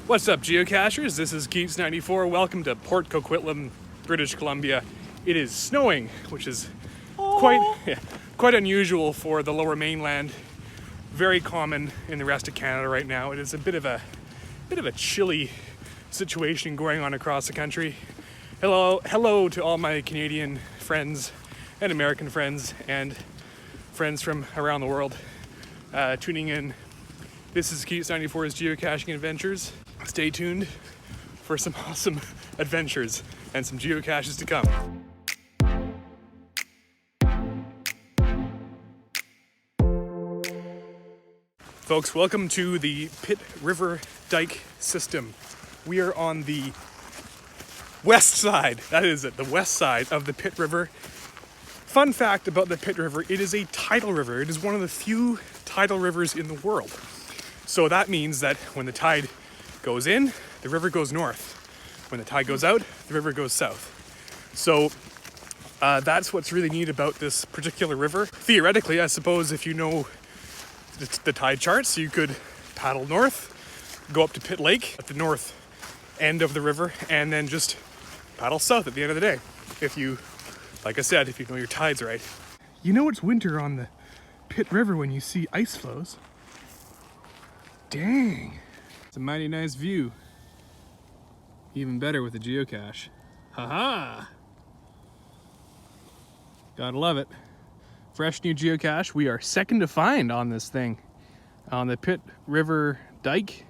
What's up, geocachers? This is Keats94. Welcome to Port Coquitlam, British Columbia. It is snowing, which is quite unusual for the lower mainland. Very common in the rest of Canada right now. It is a bit of a chilly situation going on across the country. Hello to all my Canadian friends and American friends and friends from around the world tuning in. This is Keats94’s Geocaching Adventures. Stay tuned for some awesome adventures and some geocaches to come. Folks, welcome to the Pitt River Dike system. We are on the west side, that is it, the west side of the Pitt River. Fun fact about the Pitt River, it is a tidal river. It is one of the few tidal rivers in the world. So that means that when the tide goes in, the river goes north. When the tide goes out, the river goes south. So that's what's really neat about this particular river. Theoretically, I suppose if you know the tide charts, you could paddle north, go up to Pitt Lake at the north end of the river, and then just paddle south at the end of the day. If you, like I said, if you know your tides right. You know it's winter on the Pitt River when you see ice flows. Dang. It's a mighty nice view. Even better with a geocache. Haha! Gotta love it. Fresh new geocache. We are second to find on this thing. On the Pitt River Dike.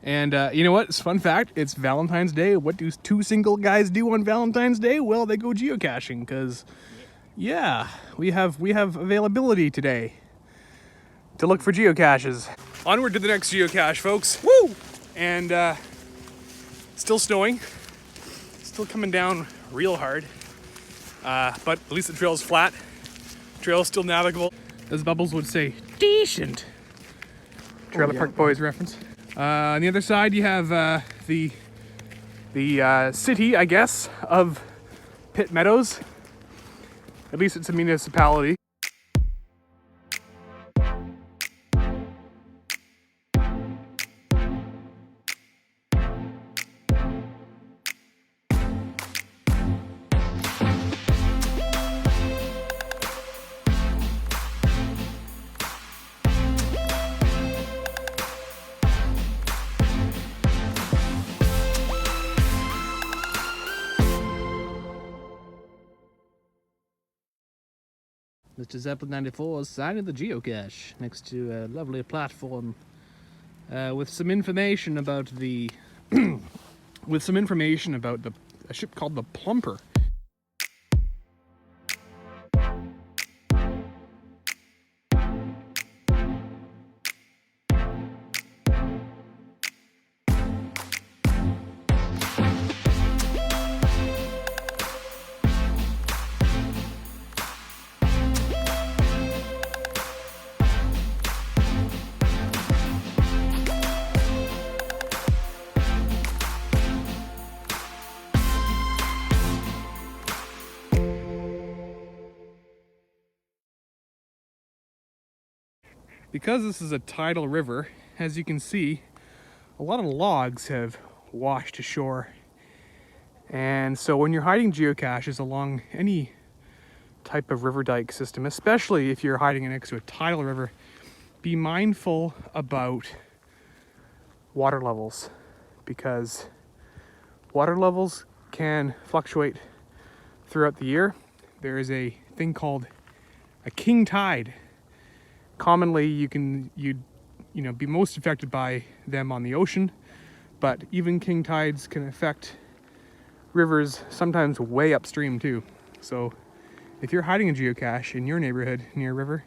And you know what? It's a fun fact. It's Valentine's Day. What do two single guys do on Valentine's Day? Well, they go geocaching because, yeah, we have availability today to look for geocaches. Onward to the next geocache, folks. Woo! And still snowing. Still coming down real hard. But at least the trail's flat. Trail's still navigable. As Bubbles would say, decent. Trailer Park Boys reference. On the other side, you have the city, I guess, of Pitt Meadows. At least it's a municipality. Mr. Zeppelin94 is signing the geocache next to a lovely platform with some information about the a ship called the Plumper. Because this is a tidal river, as you can see, a lot of logs have washed ashore. And so when you're hiding geocaches along any type of river dike system, especially if you're hiding it next to a tidal river, be mindful about water levels, because water levels can fluctuate throughout the year. There is a thing called a king tide. Commonly, you'd be most affected by them on the ocean, but even king tides can affect rivers sometimes way upstream too. So if you're hiding a geocache in your neighborhood near a river,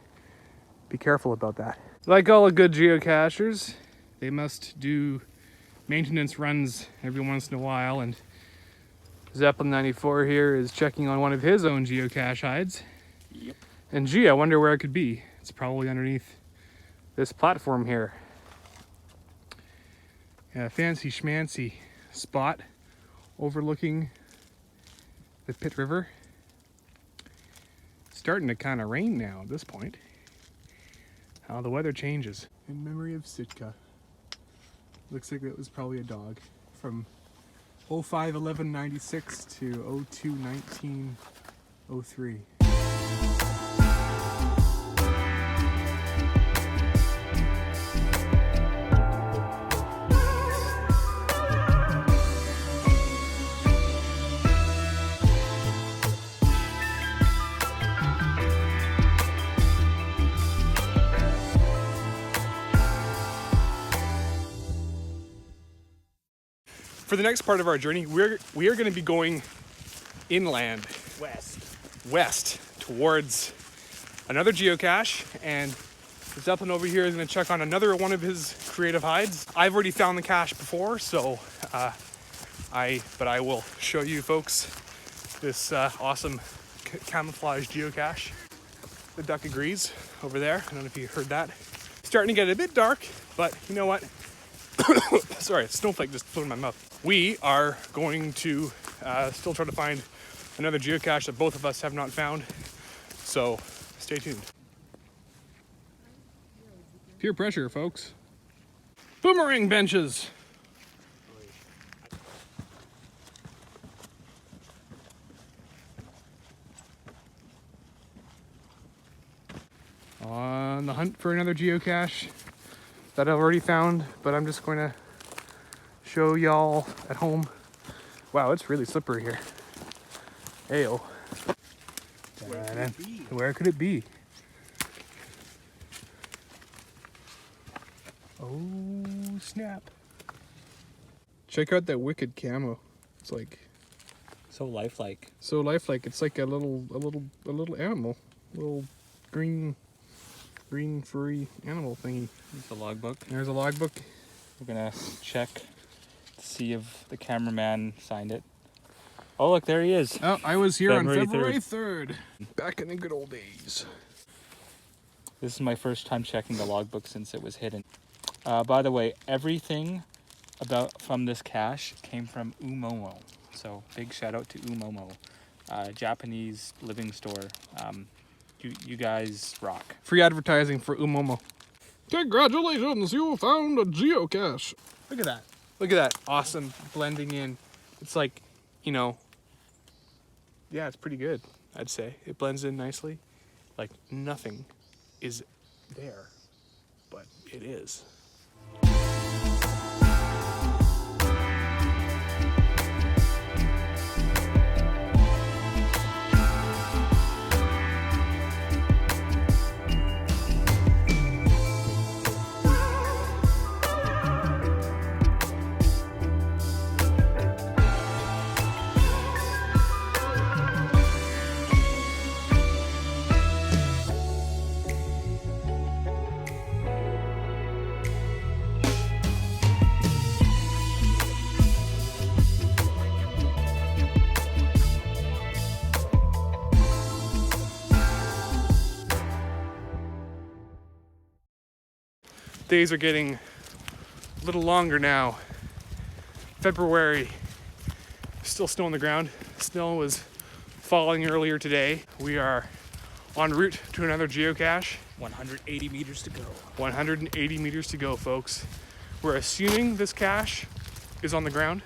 be careful about that. Like all the good geocachers, they must do maintenance runs every once in a while, and Zeppelin94 here is checking on one of his own geocache hides. Yep. And gee, I wonder where it could be. It's probably underneath this platform here. A fancy schmancy spot overlooking the Pitt River. It's starting to kind of rain now at this point. How the weather changes. In memory of Sitka. Looks like it was probably a dog from 05/11/96 to 02/19/03. For the next part of our journey, we are going to be going inland, west towards another geocache, and Zeppelin over here is going to check on another one of his creative hides. I've already found the cache before, so I will show you folks this awesome camouflage geocache. The duck agrees over there. I don't know if you heard that. Starting to get a bit dark, but you know what? Sorry, a snowflake just flew in my mouth. We are going to still try to find another geocache that both of us have not found. So stay tuned. Peer pressure, folks. Boomerang benches. On the hunt for another geocache that I've already found, but I'm just going to show y'all at home. Wow, it's really slippery here. Ayo. Where could it be? Oh, snap. Check out that wicked camo. It's like so lifelike. So lifelike. It's like a little animal. Little green furry animal thingy. There's the logbook. There's a logbook. We're gonna check to see if the cameraman signed it. Oh look, there he is. Oh, I was here on February 3rd. 3rd. Back in the good old days. This is my first time checking the logbook since it was hidden. By the way, everything from this cache came from Umomo. So big shout out to Umomo, Japanese living store. You guys rock. Free advertising for Umomo. Congratulations, you found a geocache. Look at that. Look at that. Awesome blending in. It's like, you know, yeah, it's pretty good, I'd say. It blends in nicely. Like nothing is there, but it is. Days are getting a little longer now. February, still snow on the ground. Snow was falling earlier today. We are en route to another geocache. 180 meters to go. 180 meters to go, folks. We're assuming this cache is on the ground,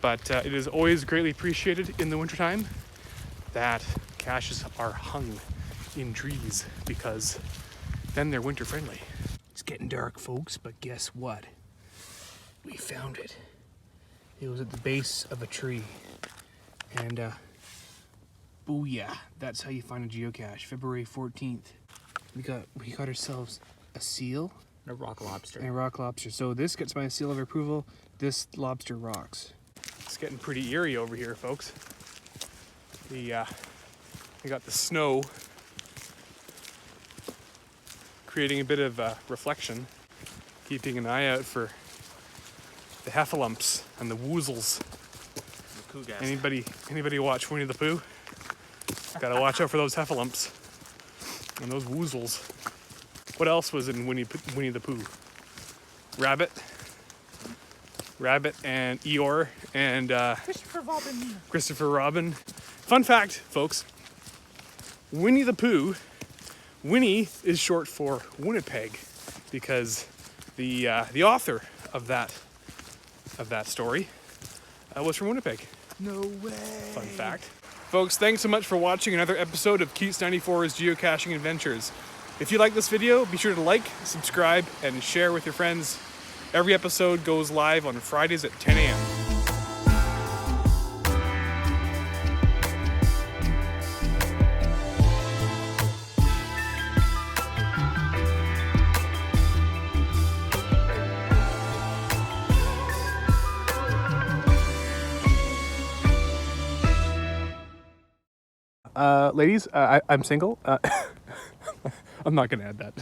but it is always greatly appreciated in the wintertime that caches are hung in trees because then they're winter friendly. It's getting dark, folks, but guess what? We found it. It was at the base of a tree. And, booyah, that's how you find a geocache. February 14th. We got ourselves a seal. And a rock lobster. And a rock lobster. So this gets my seal of approval. This lobster rocks. It's getting pretty eerie over here, folks. We got the snow creating a bit of reflection, keeping an eye out for the heffalumps and the woozles. Anybody watch Winnie the Pooh? Gotta watch out for those heffalumps and those woozles. What else was in Winnie the Pooh? Rabbit and Eeyore and Christopher Robin. Fun fact, folks, Winnie the Pooh, Winnie is short for Winnipeg because the author of that story was from Winnipeg. No way. Fun fact. Folks, thanks so much for watching another episode of Keats94’s Geocaching Adventures. If you like this video, be sure to like, subscribe, and share with your friends. Every episode goes live on Fridays at 10 a.m. Ladies, I'm single. I'm not gonna add that.